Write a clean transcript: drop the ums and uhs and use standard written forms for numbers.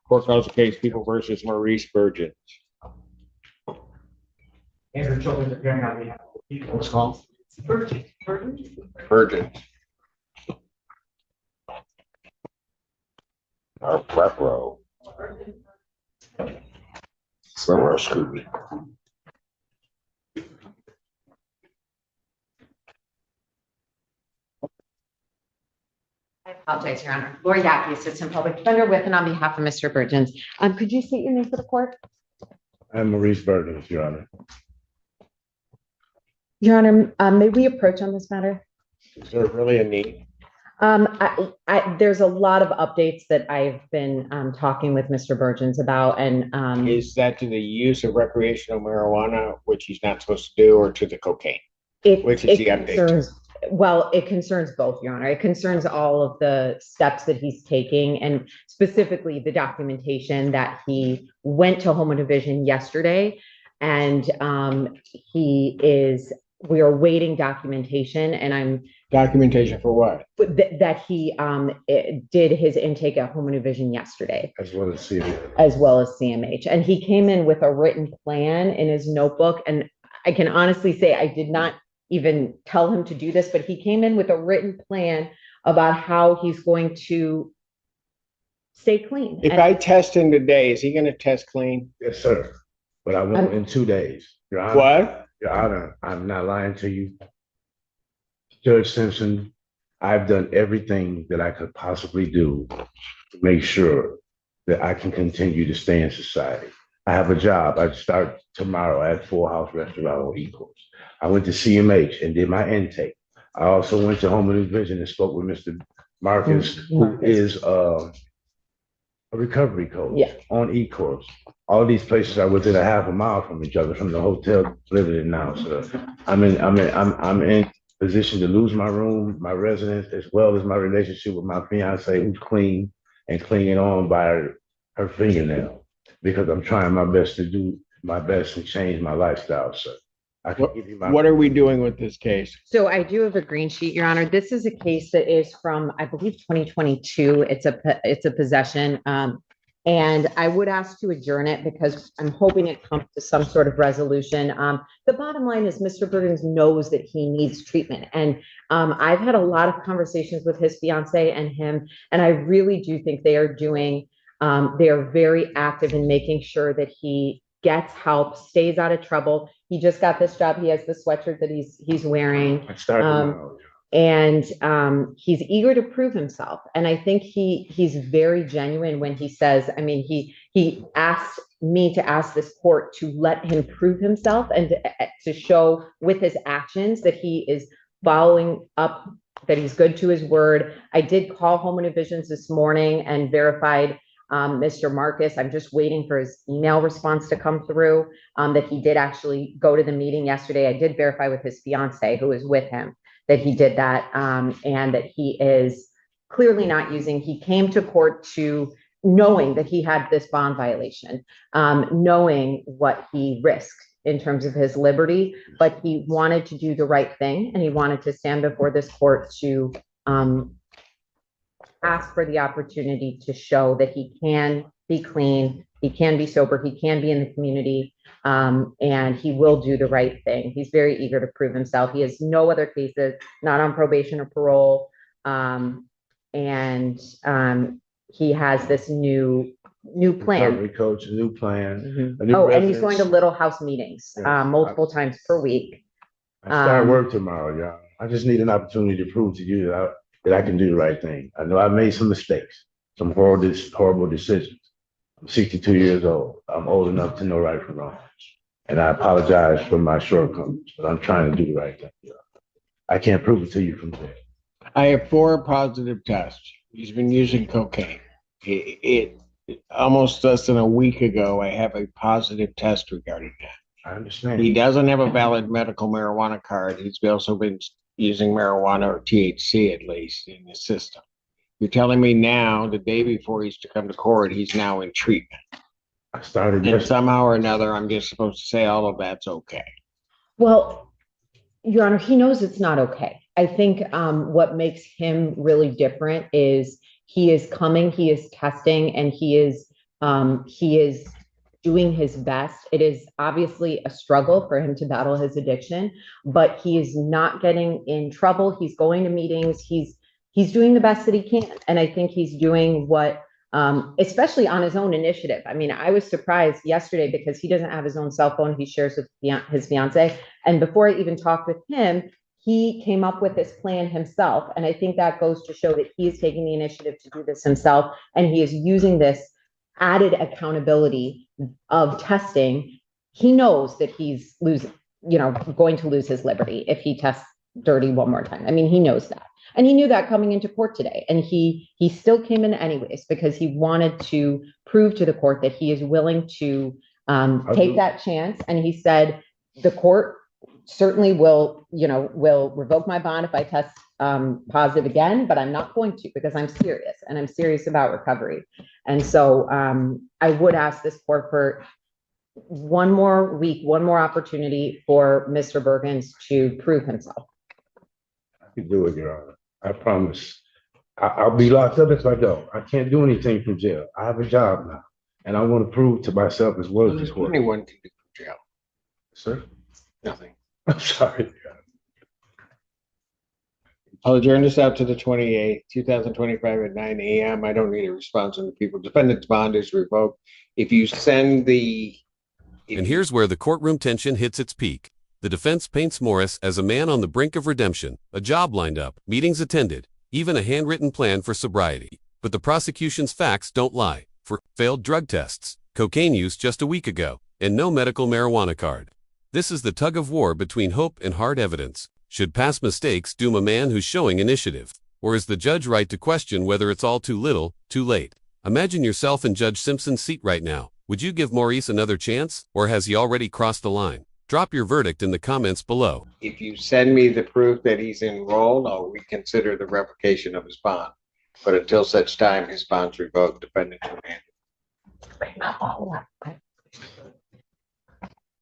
Court calls the case People versus Maurice Burgess. And her children appearing on behalf of the people. What's called? Burgess. Burgess. Our prep row. Somewhere Scooby. I apologize, Your Honor. Lori Yaki, Assistant Public Defender with and on behalf of Mr. Burgess. Could you state your name for the court? I'm Maurice Burgess, Your Honor. Your Honor, may we approach on this matter? Is there really a need? There's a lot of updates that I've been talking with Mr. Burgess about, and Is that to the use of recreational marijuana, which he's not supposed to do, or to the cocaine? Which is the update? Well, it concerns both, Your Honor. It concerns all of the steps that he's taking, and specifically the documentation that he went to Home Division yesterday, and we are waiting documentation, and Documentation for what? that he did his intake at Home Division yesterday, As well as CMH. as well as CMH. And he came in with a written plan in his notebook. And I can honestly say I did not even tell him to do this, but he came in with a written plan about how he's going to stay clean. If I test him today, is he going to test clean? Yes, sir. But I won't in 2 days. Your Honor, What? Your Honor, I'm not lying to you. Judge Simpson, I've done everything that I could possibly do to make sure that I can continue to stay in society. I have a job. I start tomorrow at Full House Restaurant on Ecorse. I went to CMH and did my intake. I also went to Home Division and spoke with Mr. Marcus, who is a recovery coach on Ecorse. All these places are within a half a mile from each other, from the hotel living now. So I'm in position to lose my room, my residence, as well as my relationship with my fiance, who's clean and clinging on by her fingernail, because I'm trying my best to do my best and change my lifestyle, sir. What are we doing with this case? So I do have a green sheet, Your Honor. This is a case that is from, I believe, 2022. It's a possession. And I would ask to adjourn it because I'm hoping it comes to some sort of resolution. The bottom line is Mr. Burgess knows that he needs treatment. And I've had a lot of conversations with his fiance and him, and I really do think they are very active in making sure that he gets help, stays out of trouble. He just got this job. He has the sweatshirt that he's wearing. And he's eager to prove himself. And I think he's very genuine when he says, I mean, he asked me to ask this court to let him prove himself and to show with his actions that he is following up, that he's good to his word. I did call Home Divisions this morning and verified Mr. Marcus. I'm just waiting for his email response to come through, that he did actually go to the meeting yesterday. I did verify with his fiance, who is with him, that he did that, and that he is clearly not using. He came to court knowing that he had this bond violation, knowing what he risked in terms of his liberty, but he wanted to do the right thing, and he wanted to stand before this court to ask for the opportunity to show that he can be clean, he can be sober, he can be in the community, and he will do the right thing. He's very eager to prove himself. He has no other cases, not on probation or parole, and he has this new plan. Recovery coach, a new plan. And he's going to Little House meetings multiple times per week. I start work tomorrow, y'all. I just need an opportunity to prove to you that I can do the right thing. I know I've made some mistakes, some horrible decisions. I'm 62 years old. I'm old enough to know right from wrong. And I apologize for my shortcomings, but I'm trying to do the right thing. I can't prove it to you from there. I have 4 positive tests. He's been using cocaine. It almost less than a week ago, I have a positive test regarding that. I understand. He doesn't have a valid medical marijuana card. He's also been using marijuana, or THC at least, in his system. You're telling me now, the day before he's to come to court, he's now in treatment. I started And somehow or another, I'm just supposed to say all of that's okay. Well, Your Honor, he knows it's not okay. I think what makes him really different is he is coming, he is testing, and he is He is doing his best. It is obviously a struggle for him to battle his addiction, but he is not getting in trouble. He's going to meetings. He's doing the best that he can. And I think he's doing what, especially on his own initiative. I mean, I was surprised yesterday because he doesn't have his own cell phone. He shares with his fiance. And before I even talked with him, he came up with this plan himself. And I think that goes to show that he is taking the initiative to do this himself. And he is using this added accountability of testing. He knows that he's going to lose his liberty if he tests dirty one more time. I mean, he knows that. And he knew that coming into court today. And he still came in anyways, because he wanted to prove to the court that he is willing to take that chance. And he said, the court certainly will revoke my bond if I test positive again, but I'm not going to, because I'm serious, and I'm serious about recovery. And so I would ask this court for one more week, one more opportunity for Mr. Bergens to prove himself. I can do it, Your Honor. I promise. I'll be locked up if I don't. I can't do anything from jail. I have a job now, and I want to prove to myself as well as this court. Anyone can do from jail. Sir? Nothing. I'm sorry. I'll adjourn this out to the 28th, 2025 at 9 a.m. I don't need a response from the people. Defendant's bond is revoked. If you send the... And here's where the courtroom tension hits its peak. The defense paints Morris as a man on the brink of redemption, a job lined up, meetings attended, even a handwritten plan for sobriety. But the prosecution's facts don't lie. For failed drug tests, cocaine use just a week ago, and no medical marijuana card. This is the tug of war between hope and hard evidence. Should past mistakes doom a man who's showing initiative? Or is the judge right to question whether it's all too little, too late? Imagine yourself in Judge Simpson's seat right now. Would you give Maurice another chance, or has he already crossed the line? Drop your verdict in the comments below. If you send me the proof that he's enrolled, I'll reconsider the revocation of his bond. But until such time, his bond's revoked, defendant remanded.